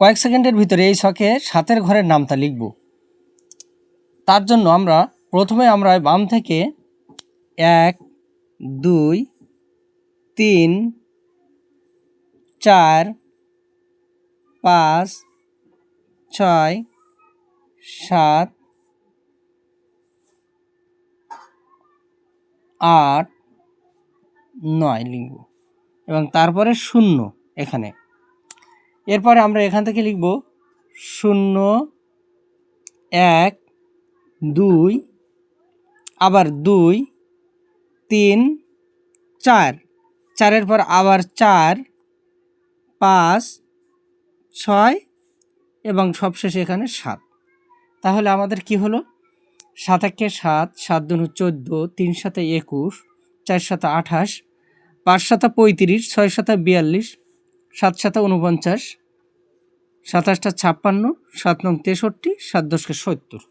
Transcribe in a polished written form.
কয়েক সেকেন্ডের ভিতরে এই ছকে 7-এর ঘরের নামটা লিখব। তার জন্য প্রথমে আমরা বাম থেকে 1 2 3 4 5 6 7 8 9 লিখব এবং তারপরে 0 এখানে। এরপরে আমরা এখান থেকে লিখব 0 1 2 আবার 2 3 4, 4-এর পর আবার 4 5 6 এবং সবশেষে এখানে 7। তাহলে আমাদের কি হলো? 7 একে 7, 7 দুগুণে 14, 3 সাথে 21, 4 সাথে 28, 5 সাথে 35, 6 সাথে 42, 7 সাথে 49, 27 56, 7 নং 63, 7 10 70।